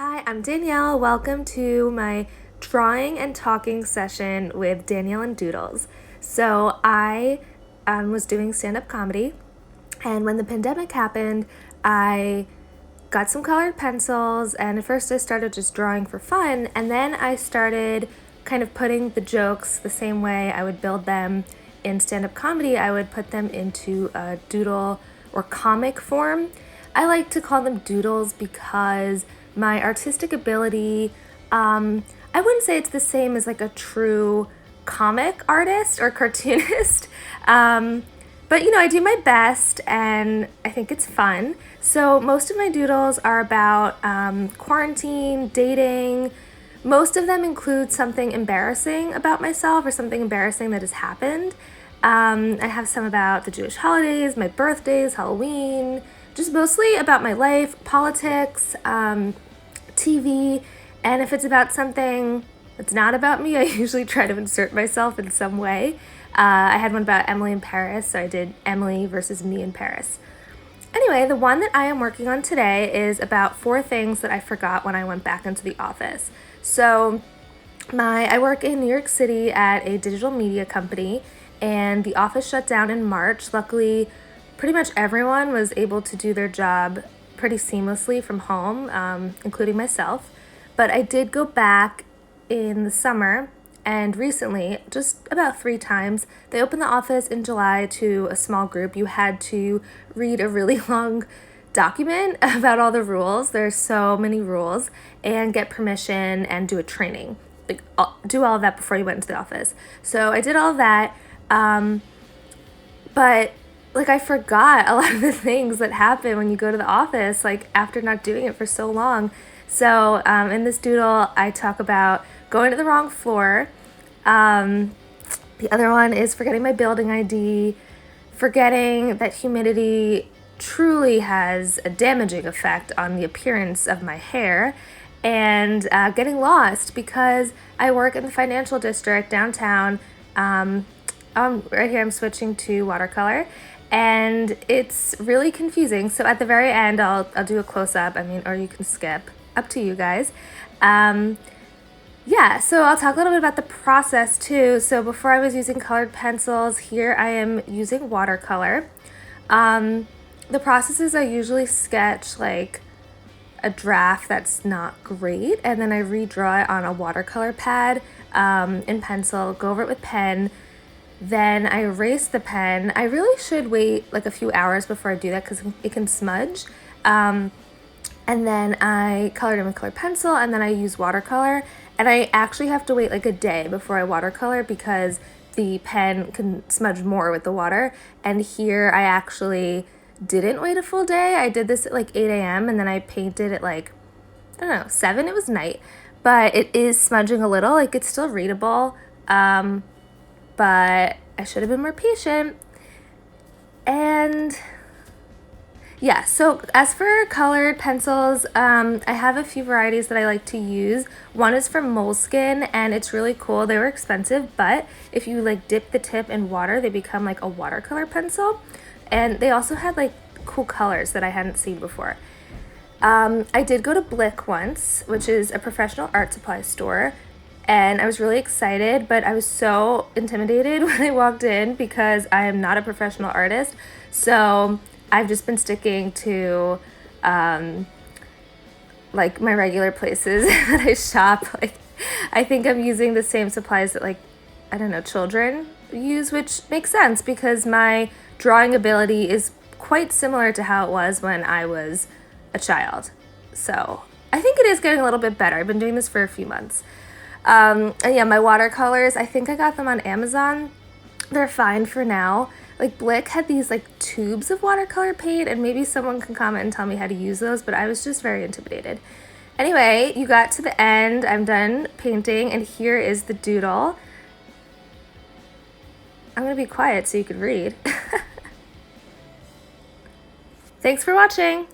Hi, I'm Danielle. Welcome to my drawing and talking session with Danielle and Doodles. So I was doing stand-up comedy, and when the pandemic happened, I got some colored pencils, and at first I started just drawing for fun, and then I started kind of putting the jokes the same way I would build them in stand-up comedy. I would put them into a doodle or comic form. I like to call them doodles because my artistic ability, I wouldn't say it's the same as like a true comic artist or cartoonist. But I do my best and I think it's fun. So most of my doodles are about quarantine, dating. Most of them include something embarrassing about myself or something embarrassing that has happened. I have some about the Jewish holidays, my birthdays, Halloween, just mostly about my life, politics, TV, and if it's about something that's not about me, I usually try to insert myself in some way. I had one about Emily in Paris, so I did Emily versus me in Paris. Anyway, the one that I am working on today is about 4 things that I forgot when I went back into the office. So I work in New York City at a digital media company, and the office shut down in March. Luckily, pretty much everyone was able to do their job pretty seamlessly from home, including myself. But I did go back in the summer, and recently, just about 3 times, they opened the office in July to a small group. You had to read a really long document about all the rules. There's so many rules, and get permission and do a training. Like, do all of that before you went into the office. So I did all of that, but I forgot a lot of the things that happen when you go to the office, after not doing it for so long. So in this doodle, I talk about going to the wrong floor. The other one is forgetting my building ID, forgetting that humidity truly has a damaging effect on the appearance of my hair, and getting lost because I work in the financial district downtown. Right here I'm switching to watercolor, and it's really confusing. So at the very end, I'll do a close-up, or you can skip, up to you guys. Yeah, so I'll talk a little bit about the process too. So before I was using colored pencils, here I am using watercolor. The process is I usually sketch a draft that's not great, and then I redraw it on a watercolor pad in pencil, go over it with pen. Then I erase the pen. I really should wait a few hours before I do that because it can smudge. And then I colored in with colored pencil, and then I use watercolor. And I actually have to wait a day before I watercolor because the pen can smudge more with the water. And here I actually didn't wait a full day. I did this at 8 a.m. and then I painted at I don't know, 7. It was night. But it is smudging a little. It's still readable. But I should have been more patient. And yeah, so as for colored pencils, I have a few varieties that I like to use. One is from Moleskine, and it's really cool. They were expensive, but if you dip the tip in water, they become a watercolor pencil. And they also had cool colors that I hadn't seen before. I did go to Blick once, which is a professional art supply store. And I was really excited, but I was so intimidated when I walked in because I am not a professional artist. So I've just been sticking to my regular places that I shop. I think I'm using the same supplies that I don't know, children use, which makes sense because my drawing ability is quite similar to how it was when I was a child. So I think it is getting a little bit better. I've been doing this for a few months. And yeah, my watercolors, I think I got them on Amazon. They're fine for now. Blick had these tubes of watercolor paint, and maybe someone can comment and tell me how to use those, but I was just very intimidated. Anyway, you got to the end. I'm done painting, and here is the doodle. I'm gonna be quiet so you can read. Thanks for watching.